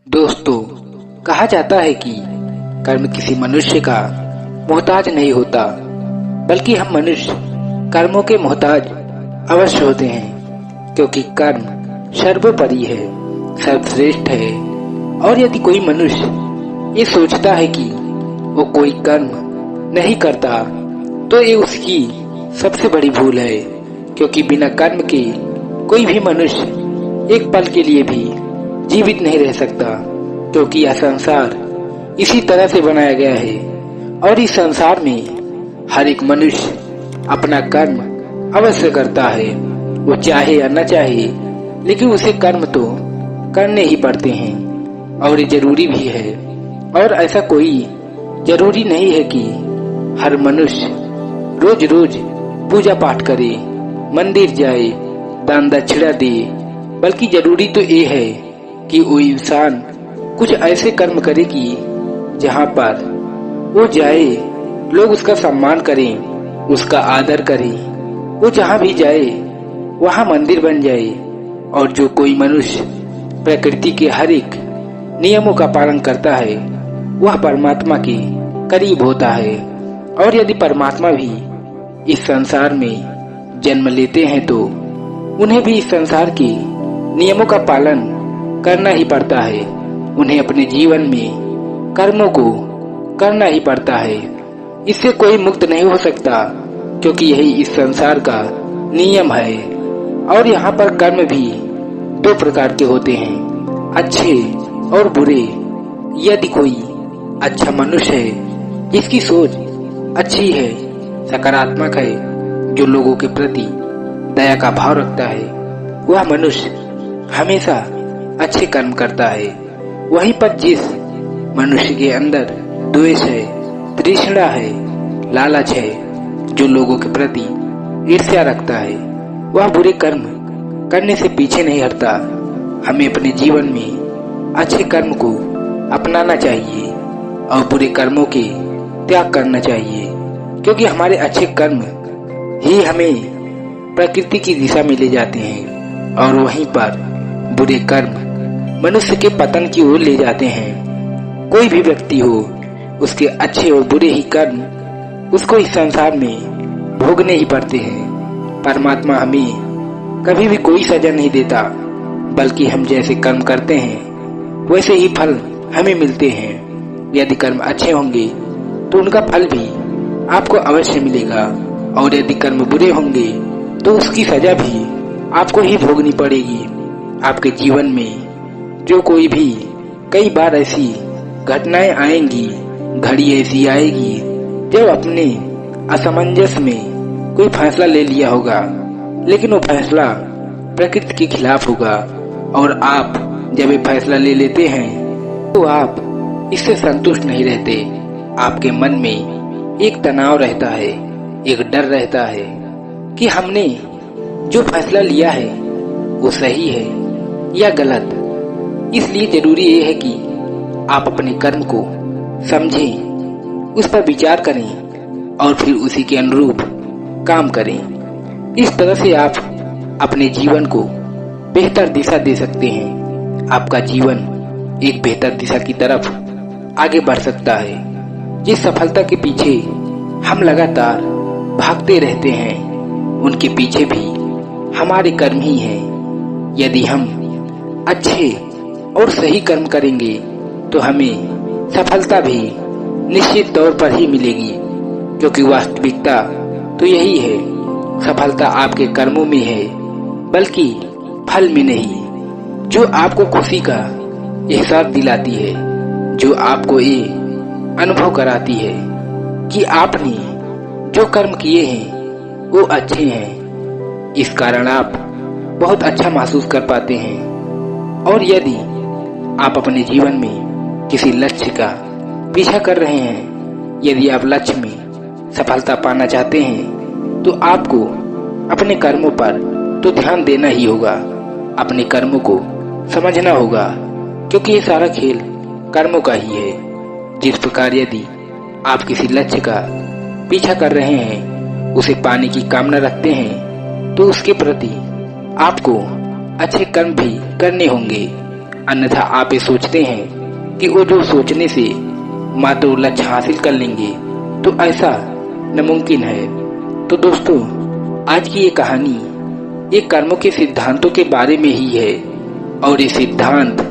दोस्तों, कहा जाता है कि कर्म किसी मनुष्य का मोहताज नहीं होता, बल्कि हम मनुष्य कर्मों के मोहताज अवश्य होते हैं, क्योंकि कर्म सर्वोपरि है, सर्वश्रेष्ठ है। और यदि कोई मनुष्य ये सोचता है कि वो कोई कर्म नहीं करता, तो ये उसकी सबसे बड़ी भूल है, क्योंकि बिना कर्म के कोई भी मनुष्य एक पल के लिए भी जीवित नहीं रह सकता, क्योंकि यह संसार इसी तरह से बनाया गया है। और इस संसार में हर एक मनुष्य अपना कर्म अवश्य करता है, वो चाहे या न चाहे, लेकिन उसे कर्म तो करने ही पड़ते हैं और ये जरूरी भी है। और ऐसा कोई जरूरी नहीं है कि हर मनुष्य रोज रोज पूजा पाठ करे, मंदिर जाए, दान दक्षिणा दे, बल्कि जरूरी तो ये है कि वो इंसान कुछ ऐसे कर्म करे कि जहाँ पर वो जाए लोग उसका सम्मान करें, उसका आदर करें। वो जहाँ भी जाए वहाँ मंदिर बन जाए। और जो कोई मनुष्य प्रकृति के हर एक नियमों का पालन करता है, वह परमात्मा के करीब होता है। और यदि परमात्मा भी इस संसार में जन्म लेते हैं, तो उन्हें भी इस संसार के नियमों का पालन करना ही पड़ता है। उन्हें अपने जीवन में कर्मों को करना ही पड़ता है। इससे कोई मुक्त नहीं हो सकता, क्योंकि यही इस संसार का नियम है। और यहाँ पर कर्म भी दो प्रकार के होते हैं, अच्छे और बुरे। यदि कोई अच्छा मनुष्य है, जिसकी सोच अच्छी है, सकारात्मक है, जो लोगों के प्रति दया का भाव रखता है, वह मनुष्य हमेशा अच्छे कर्म करता है। वहीं पर जिस मनुष्य के अंदर द्वेष है, तृष्णा है, लालच है, जो लोगों के प्रति ईर्ष्या रखता है, वह बुरे कर्म करने से पीछे नहीं हटता। हमें अपने जीवन में अच्छे कर्म को अपनाना चाहिए और बुरे कर्मों के त्याग करना चाहिए, क्योंकि हमारे अच्छे कर्म ही हमें प्रकृति की दिशा में ले जाते हैं और वहीं पर बुरे कर्म मनुष्य के पतन की ओर ले जाते हैं। कोई भी व्यक्ति हो, उसके अच्छे और बुरे ही कर्म उसको इस संसार में भोगने ही पड़ते हैं। परमात्मा हमें कभी भी कोई सजा नहीं देता, बल्कि हम जैसे कर्म करते हैं वैसे ही फल हमें मिलते हैं। यदि कर्म अच्छे होंगे तो उनका फल भी आपको अवश्य मिलेगा, और यदि कर्म बुरे होंगे तो उसकी सजा भी आपको ही भोगनी पड़ेगी। आपके जीवन में जो कोई भी कई बार ऐसी घटनाएं आएंगी, घड़ी ऐसी आएगी जब अपने असमंजस में कोई फैसला ले लिया होगा, लेकिन वो फैसला प्रकृति के खिलाफ होगा। और आप जब ये फैसला ले लेते हैं तो आप इससे संतुष्ट नहीं रहते। आपके मन में एक तनाव रहता है, एक डर रहता है कि हमने जो फैसला लिया है वो सही है या गलत। इसलिए जरूरी ये है कि आप अपने कर्म को समझें, उस पर विचार करें और फिर उसी के अनुरूप काम करें। इस तरह से आप अपने जीवन को बेहतर दिशा दे सकते हैं। आपका जीवन एक बेहतर दिशा की तरफ आगे बढ़ सकता है। जिस सफलता के पीछे हम लगातार भागते रहते हैं, उनके पीछे भी हमारे कर्म ही हैं। यदि हम अच्छे और सही कर्म करेंगे तो हमें सफलता भी निश्चित तौर पर ही मिलेगी, क्योंकि वास्तविकता तो यही है, सफलता आपके कर्मों में है, बल्कि फल में नहीं। जो आपको खुशी का एहसास दिलाती है, जो आपको ये अनुभव कराती है कि आपने जो कर्म किए हैं वो अच्छे हैं, इस कारण आप बहुत अच्छा महसूस कर पाते हैं। और यदि आप अपने जीवन में किसी लक्ष्य का पीछा कर रहे हैं, यदि आप लक्ष्य में सफलता पाना चाहते हैं, तो आपको अपने कर्मों पर तो ध्यान देना ही होगा, अपने कर्मों को समझना होगा, क्योंकि ये सारा खेल कर्मों का ही है। जिस प्रकार यदि आप किसी लक्ष्य का पीछा कर रहे हैं, उसे पाने की कामना रखते हैं, तो उसके प्रति आपको अच्छे कर्म भी करने होंगे। अन्यथा आप ये सोचते हैं कि वो जो सोचने से मात्र वो लक्ष्य हासिल कर लेंगे, तो ऐसा नामुमकिन है। तो दोस्तों, आज की ये कहानी ये कर्मों के सिद्धांतों के बारे में ही है, और ये सिद्धांत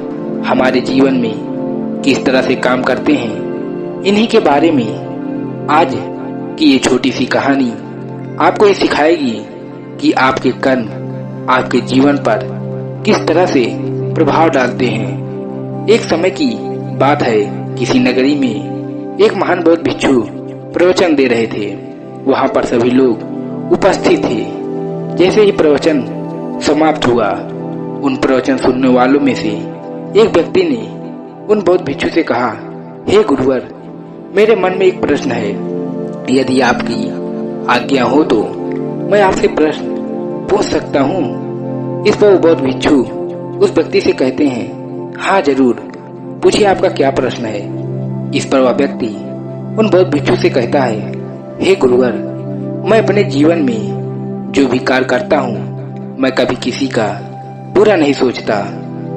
हमारे जीवन में किस तरह से काम करते हैं, इन्हीं के बारे में आज की ये छोटी सी कहानी आपको ये सिखाएगी कि आपके कर्म आपके जीवन पर किस तरह से प्रभाव डालते हैं। एक समय की बात है, किसी नगरी में एक महान बौद्ध भिक्षु प्रवचन दे रहे थे। वहां पर सभी लोग उपस्थित थे। जैसे ही प्रवचन समाप्त हुआ, उन प्रवचन सुनने वालों में से एक व्यक्ति ने उन बौद्ध भिक्षु से कहा, हे गुरुवर, मेरे मन में एक प्रश्न है, यदि आपकी आज्ञा हो तो मैं आपसे प्रश्न पूछ सकता हूँ। इस पर वो बौद्ध भिक्षु उस व्यक्ति से कहते हैं, हाँ जरूर, पूछिए आपका क्या प्रश्न है। इस पर वह व्यक्ति उन बौद्ध भिक्षु से कहता है, हे गुरुवर, मैं अपने जीवन में जो भी कार्य करता हूँ, मैं कभी किसी का बुरा नहीं सोचता,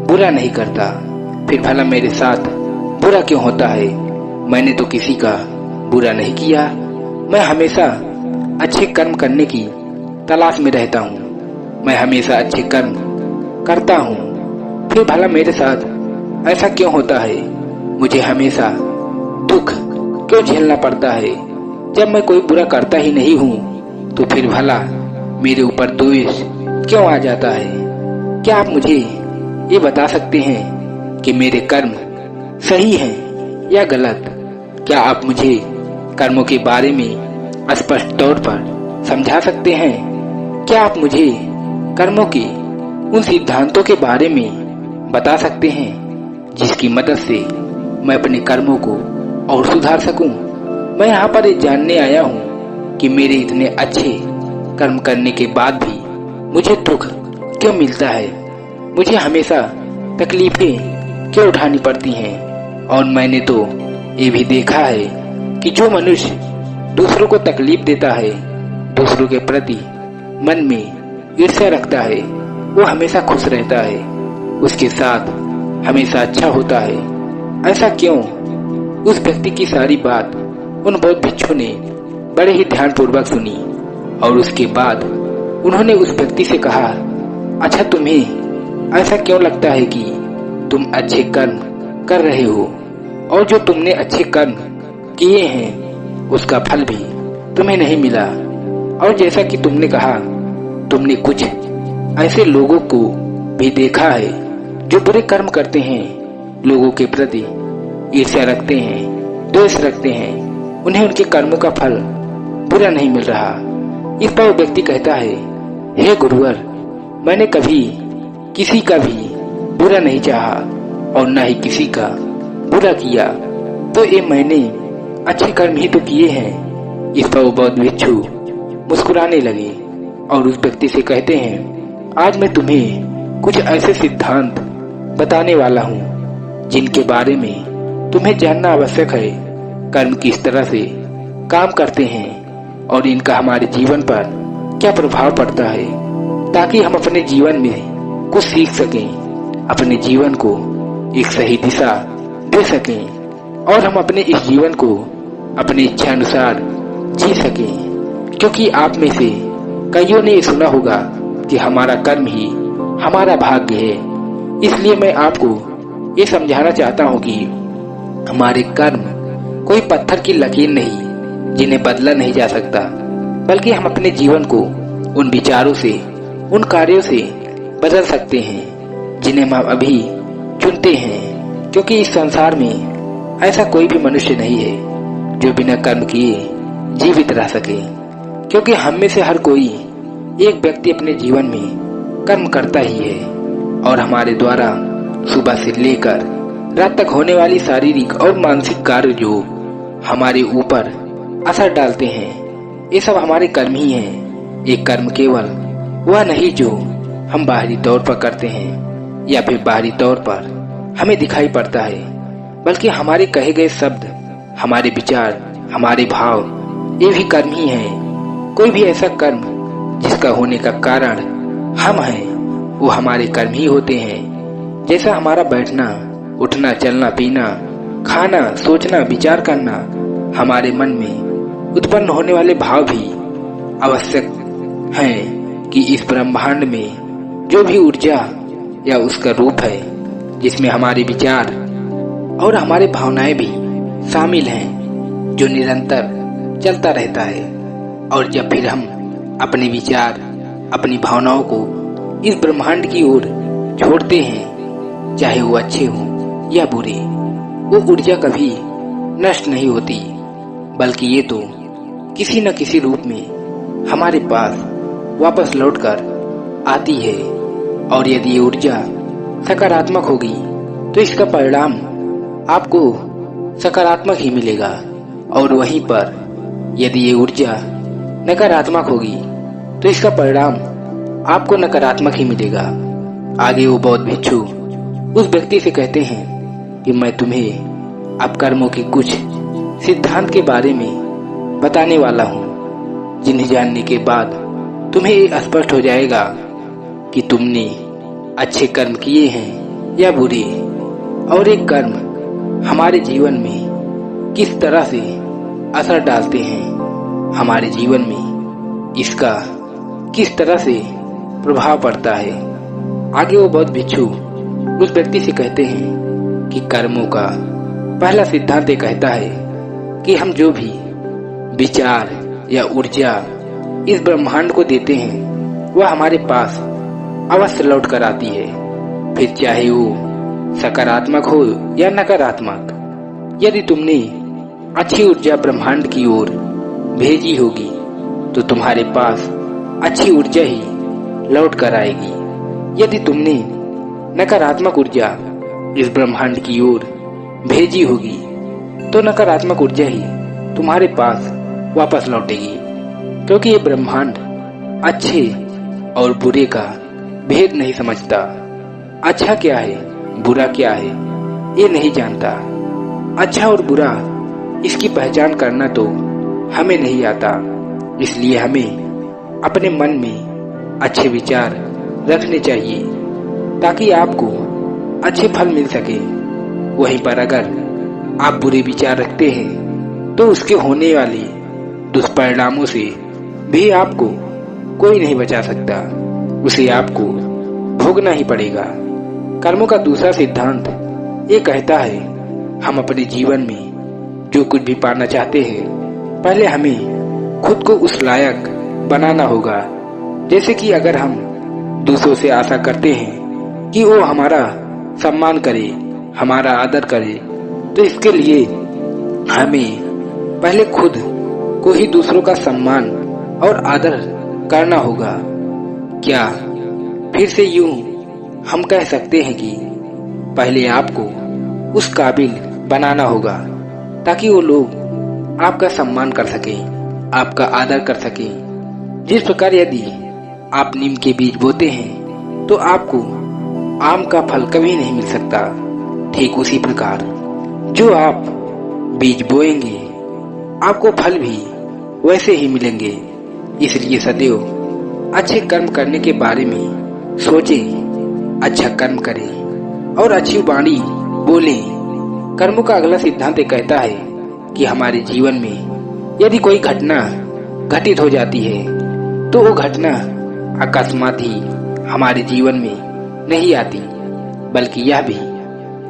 बुरा नहीं करता। फिर भला मेरे साथ बुरा क्यों होता है? मैंने तो किसी का बुरा नहीं किया। मैं हमेशा अच्छे कर्म करने की तलाश में रहता हूँ। मैं हमेशा अच्छे कर्म करता हूँ। फिर भला मेरे साथ ऐसा क्यों होता है? मुझे हमेशा दुख क्यों झेलना पड़ता है? जब मैं कोई बुरा करता ही नहीं हूँ, तो फिर भला मेरे ऊपर द्वेष क्यों आ जाता है? क्या आप मुझे ये बता सकते हैं कि मेरे कर्म सही हैं या गलत? क्या आप मुझे कर्मों के बारे में स्पष्ट तौर पर समझा सकते हैं? क्या आप मुझे कर्मों के उन सिद्धांतों के बारे में बता सकते हैं जिसकी मदद से मैं अपने कर्मों को और सुधार सकूं? मैं यहाँ पर ये जानने आया हूँ कि मेरे इतने अच्छे कर्म करने के बाद भी मुझे दुख क्यों मिलता है? मुझे हमेशा तकलीफें क्यों उठानी पड़ती हैं? और मैंने तो ये भी देखा है कि जो मनुष्य दूसरों को तकलीफ देता है, दूसरों के प्रति मन में ईर्ष्या रखता है, वो हमेशा खुश रहता है, उसके साथ हमेशा अच्छा होता है। ऐसा क्यों? उस व्यक्ति की सारी बात उन बौद्ध भिक्षु ने बड़े ही ध्यानपूर्वक सुनी, और उसके बाद उन्होंने उस व्यक्ति से कहा, अच्छा, तुम्हें ऐसा क्यों लगता है कि तुम अच्छे कर्म कर रहे हो, और जो तुमने अच्छे कर्म किए हैं उसका फल भी तुम्हें नहीं मिला? और जैसा कि तुमने कहा, तुमने कुछ ऐसे लोगों को भी देखा है जो बुरे कर्म करते हैं, लोगों के प्रति ईर्ष्या रखते हैं, द्वेष रखते हैं, उन्हें उनके कर्मों का फल बुरा नहीं मिल रहा। इस पर वो व्यक्ति कहता है, हे गुरुवर, मैंने कभी किसी का भी बुरा नहीं चाहा और न ही किसी का बुरा किया, तो ये मैंने अच्छे कर्म ही तो किए हैं। इस पर वो बौद्ध भिक्षु मुस्कुराने लगे और उस व्यक्ति से कहते हैं, आज मैं तुम्हें कुछ ऐसे सिद्धांत बताने वाला हूँ जिनके बारे में तुम्हें जानना आवश्यक है। कर्म किस तरह से काम करते हैं और इनका हमारे जीवन पर क्या प्रभाव पड़ता है, ताकि हम अपने जीवन में कुछ सीख सकें, अपने जीवन को एक सही दिशा दे सकें, और हम अपने इस जीवन को अपनी इच्छा अनुसार जी सकें। क्योंकि आप में से कईयों ने ये सुना होगा कि हमारा कर्म ही हमारा भाग्य है। इसलिए मैं आपको ये समझाना चाहता हूँ कि हमारे कर्म कोई पत्थर की लकीर नहीं जिन्हें बदला नहीं जा सकता, बल्कि हम अपने जीवन को उन विचारों से, उन कार्यों से बदल सकते हैं जिन्हें हम अभी चुनते हैं। क्योंकि इस संसार में ऐसा कोई भी मनुष्य नहीं है जो बिना कर्म किए जीवित रह सके। क्योंकि हम में से हर कोई एक व्यक्ति अपने जीवन में कर्म करता ही है, और हमारे द्वारा सुबह से लेकर रात तक होने वाली शारीरिक और मानसिक कार्य जो हमारे ऊपर असर डालते हैं, ये सब हमारे कर्म ही हैं। एक कर्म केवल वह नहीं जो हम बाहरी तौर पर करते हैं या फिर बाहरी तौर पर हमें दिखाई पड़ता है, बल्कि हमारे कहे गए शब्द, हमारे विचार, हमारे भाव, ये भी कर्म ही हैं। कोई भी ऐसा कर्म जिसका होने का कारण हम हैं, वो हमारे कर्म ही होते हैं। जैसा हमारा बैठना, उठना, चलना, पीना, खाना, सोचना, विचार करना, हमारे मन में उत्पन्न होने वाले भाव भी आवश्यक हैं कि इस ब्रह्मांड में जो भी ऊर्जा या उसका रूप है, जिसमें हमारे विचार और हमारे भावनाएं भी शामिल हैं, जो निरंतर चलता रहता है। और जब फिर हम अपने विचार, अपनी भावनाओं को इस ब्रह्मांड की ओर छोड़ते हैं, चाहे वो अच्छे हों या बुरे, वो ऊर्जा कभी नष्ट नहीं होती, बल्कि ये तो किसी न किसी रूप में हमारे पास वापस लौटकर आती है। और यदि ये ऊर्जा सकारात्मक होगी तो इसका परिणाम आपको सकारात्मक ही मिलेगा, और वहीं पर यदि ये ऊर्जा नकारात्मक होगी तो इसका परिणाम आपको नकारात्मक ही मिलेगा। आगे वो बौद्ध भिक्षु उस व्यक्ति से कहते हैं कि मैं तुम्हें अब कर्मों की कुछ सिद्धांत के बारे में बताने वाला हूँ, जिन्हें जानने के बाद तुम्हें ये स्पष्ट हो जाएगा कि तुमने अच्छे कर्म किए हैं या बुरे, और एक कर्म हमारे जीवन में किस तरह से असर डालते हैं, हमारे जीवन में इसका किस तरह से प्रभाव पड़ता है। आगे वो बौद्ध भिक्षु उस व्यक्ति से कहते हैं कि कर्मों का पहला सिद्धांत ये कहता है कि हम जो भी विचार या ऊर्जा इस ब्रह्मांड को देते हैं, वह हमारे पास अवश्य लौट कर आती है, फिर चाहे वो सकारात्मक हो या नकारात्मक। यदि तुमने अच्छी ऊर्जा ब्रह्मांड की ओर भेजी होगी तो तुम्हारे पास अच्छी ऊर्जा ही लौट कर आएगी। यदि तुमने नकारात्मक ऊर्जा इस ब्रह्मांड की ओर भेजी होगी तो नकारात्मक ऊर्जा ही तुम्हारे पास वापस लौटेगी, क्योंकि ये ब्रह्मांड अच्छे और बुरे का भेद नहीं समझता। अच्छा क्या है, बुरा क्या है, ये नहीं जानता। अच्छा और बुरा इसकी पहचान करना तो हमें नहीं आता, इसलिए हमें अपने मन में अच्छे विचार रखने चाहिए ताकि आपको अच्छे फल मिल सके। वहीं पर अगर आप बुरे विचार रखते हैं तो उसके होने वाले दुष्परिणामों से भी आपको कोई नहीं बचा सकता, उसे आपको भोगना ही पड़ेगा। कर्मों का दूसरा सिद्धांत ये कहता है हम अपने जीवन में जो कुछ भी पाना चाहते हैं, पहले हमें खुद को उस लायक बनाना होगा। जैसे कि अगर हम दूसरों से आशा करते हैं कि वो हमारा सम्मान करे, हमारा आदर करे, तो इसके लिए हमें पहले खुद को ही दूसरों का सम्मान और आदर करना होगा। क्या फिर से यूं हम कह सकते हैं कि पहले आपको उस काबिल बनाना होगा ताकि वो लोग आपका सम्मान कर सकें, आपका आदर कर सकें। जिस प्रकार यदि आप नीम के बीज बोते हैं तो आपको आम का फल कभी नहीं मिल सकता, ठीक उसी प्रकार जो आप बीज बोएंगे आपको फल भी वैसे ही मिलेंगे। इसलिए सदैव अच्छे कर्म करने के बारे में सोचें, अच्छा कर्म करें और अच्छी वाणी बोलें। कर्मों का अगला सिद्धांत कहता है कि हमारे जीवन में यदि कोई घटना घटित हो जाती है तो वो घटना अकस्मात ही हमारे जीवन में नहीं आती, बल्कि यह भी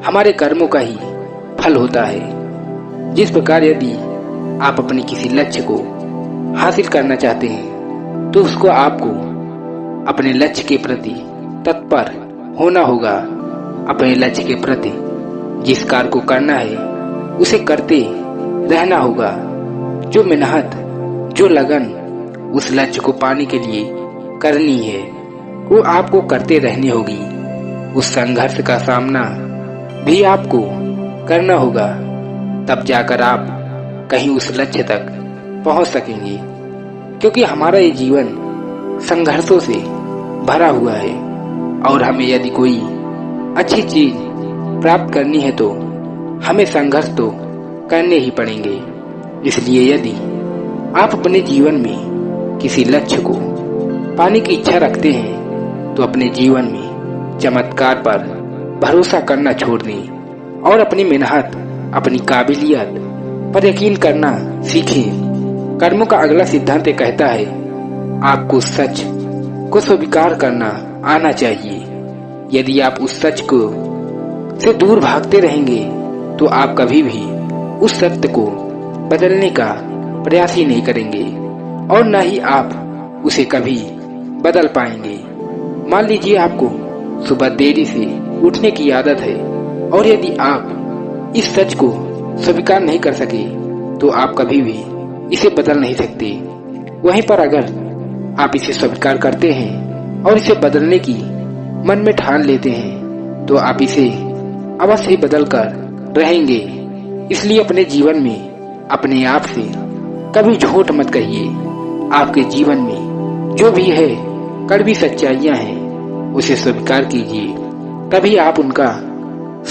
हमारे कर्मों का ही फल होता है। जिस प्रकार यदि आप अपने किसी लक्ष्य को हासिल करना चाहते हैं तो उसको आपको अपने लक्ष्य के प्रति तत्पर होना होगा। अपने लक्ष्य के प्रति जिस कार्य को करना है उसे करते रहना होगा। जो मेहनत, जो लगन उस लक्ष्य को पाने के लिए करनी है वो आपको करते रहनी होगी। उस संघर्ष का सामना भी आपको करना होगा, तब जाकर आप कहीं उस लक्ष्य तक पहुंच सकेंगे। क्योंकि हमारा ये जीवन संघर्षों से भरा हुआ है और हमें यदि कोई अच्छी चीज प्राप्त करनी है तो हमें संघर्ष तो करने ही पड़ेंगे। इसलिए यदि आप अपने जीवन में किसी लक्ष्य को पाने की इच्छा रखते हैं तो अपने जीवन में चमत्कार पर भरोसा करना छोड़ दें और अपनी मेहनत, अपनी काबिलियत पर यकीन करना सीखें। कर्मों का अगला सिद्धांत कहता है, आपको सच को स्वीकार करना आना चाहिए। यदि आप उस सच को से दूर भागते रहेंगे तो आप कभी भी उस सत्य को बदलने का प्रयास ही नहीं करेंगे और न ही आप उसे कभी बदल पाएंगे। मान लीजिए आपको सुबह देरी से उठने की आदत है और यदि आप इस सच को स्वीकार नहीं कर सके तो आप कभी भी इसे बदल नहीं सकते। वहीं पर अगर आप इसे स्वीकार करते हैं और इसे बदलने की मन में ठान लेते हैं तो आप इसे अवश्य ही बदल कर रहेंगे। इसलिए अपने जीवन में अपने आप से कभी झूठ मत कहिए। आपके जीवन में जो भी है, कड़वी सच्चाइयां हैं, उसे स्वीकार कीजिए। तभी आप उनका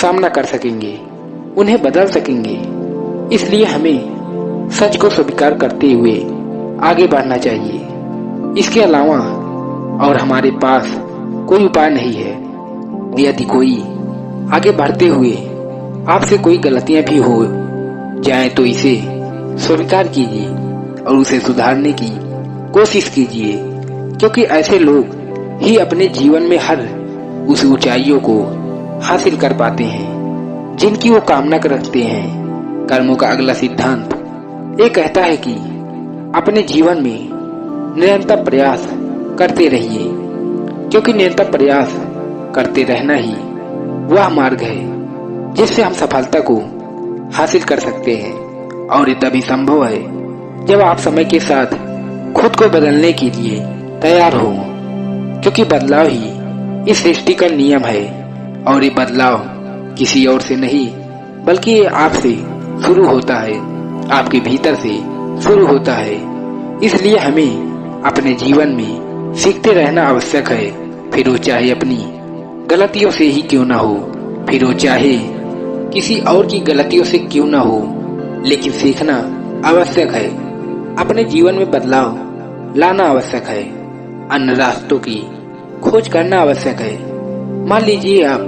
सामना कर सकेंगे, उन्हें बदल सकेंगे। इसलिए हमें सच को स्वीकार करते हुए आगे बढ़ना चाहिए। इसके अलावा और हमारे पास कोई उपाय नहीं है। यदि कोई आगे बढ़ते हुए आपसे कोई गलतियां भी हो जाए तो इसे स्वीकार कीजिए और उसे सुधारने की कोशिश कीजिए, क्योंकि ऐसे लोग ही अपने जीवन में हर उस ऊंचाइयों को हासिल कर पाते हैं जिनकी वो कामना रखते हैं। कर्मों का अगला सिद्धांत ये कहता है कि अपने जीवन में निरंतर प्रयास करते रहिए, क्योंकि निरंतर प्रयास करते रहना ही वह मार्ग है जिससे हम सफलता को हासिल कर सकते हैं। और ये तभी संभव है जब आप समय के साथ खुद को बदलने के लिए तैयार हो, क्योंकि बदलाव ही इस सृष्टि का नियम है और ये बदलाव किसी और से नहीं बल्कि ये आपसे शुरू होता है, आपके भीतर से शुरू होता है। इसलिए हमें अपने जीवन में सीखते रहना आवश्यक है, फिर वो चाहे अपनी गलतियों से ही क्यों ना हो, फिर वो चाहे किसी और की गलतियों से क्यों ना हो, लेकिन सीखना आवश्यक है। अपने जीवन में बदलाव लाना आवश्यक है, अन्य रास्तों की खोज करना आवश्यक है। मान लीजिए आप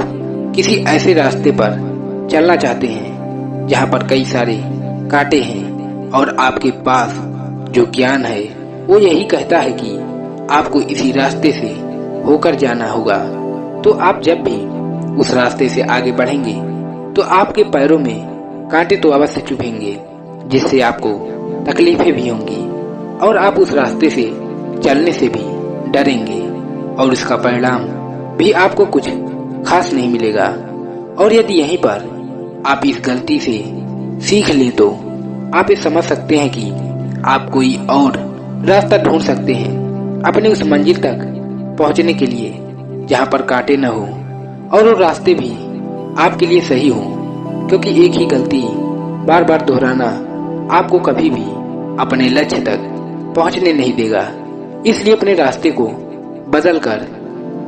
किसी ऐसे रास्ते पर चलना चाहते हैं जहां पर कई सारे कांटे हैं और आपके पास जो ज्ञान है वो यही कहता है कि आपको इसी रास्ते से होकर जाना होगा। तो आप जब भी उस रास्ते से आगे बढ़ेंगे तो आपके पैरों में कांटे तो अवश्य चुभेंगे, जिससे आपको तकलीफें भी होंगी और आप उस रास्ते से चलने से भी डरेंगे और इसका परिणाम भी आपको कुछ खास नहीं मिलेगा। और यदि यहीं पर आप इस गलती से सीख लें तो आप ये समझ सकते हैं कि आप कोई और रास्ता ढूंढ सकते हैं अपने उस मंजिल तक पहुंचने के लिए जहां पर कांटे न हो और वो रास्ते भी आपके लिए सही हो, क्योंकि एक ही गलती बार बार दोहराना आपको कभी भी अपने लक्ष्य तक पहुंचने नहीं देगा। इसलिए अपने रास्ते को बदल कर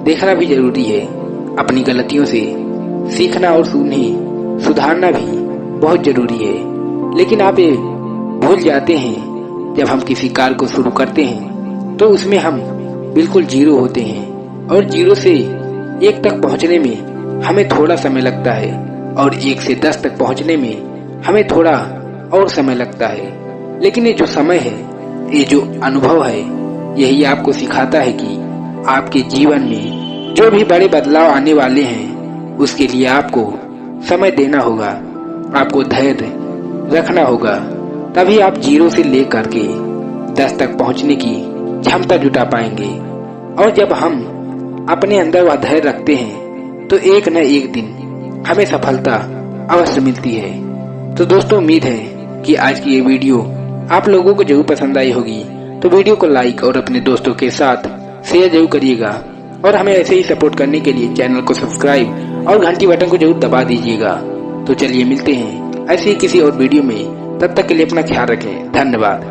देखना भी जरूरी है। अपनी गलतियों से सीखना और उन्हें सुधारना भी बहुत जरूरी है। लेकिन आप ये भूल जाते हैं, जब हम किसी कार्य को शुरू करते हैं तो उसमें हम बिल्कुल जीरो होते हैं और जीरो से 1 तक पहुंचने में हमें थोड़ा समय लगता है और 1 से 10 तक पहुंचने में हमें थोड़ा और समय लगता है। लेकिन ये जो समय है, ये जो अनुभव है, यही आपको सिखाता है कि आपके जीवन में जो भी बड़े बदलाव आने वाले हैं उसके लिए आपको समय देना होगा, आपको धैर्य रखना होगा। तभी आप 0 से लेकर के 10 तक पहुंचने की क्षमता जुटा पाएंगे। और जब हम अपने अंदर वह धैर्य रखते हैं तो एक न एक दिन हमें सफलता अवश्य मिलती है। तो दोस्तों, उम्मीद है कि आज की ये वीडियो आप लोगों को जरूर पसंद आई होगी। तो वीडियो को लाइक और अपने दोस्तों के साथ शेयर जरूर करिएगा और हमें ऐसे ही सपोर्ट करने के लिए चैनल को सब्सक्राइब और घंटी बटन को जरूर दबा दीजिएगा। तो चलिए मिलते हैं ऐसे ही किसी और वीडियो में, तब तक के लिए अपना ख्याल रखें। धन्यवाद।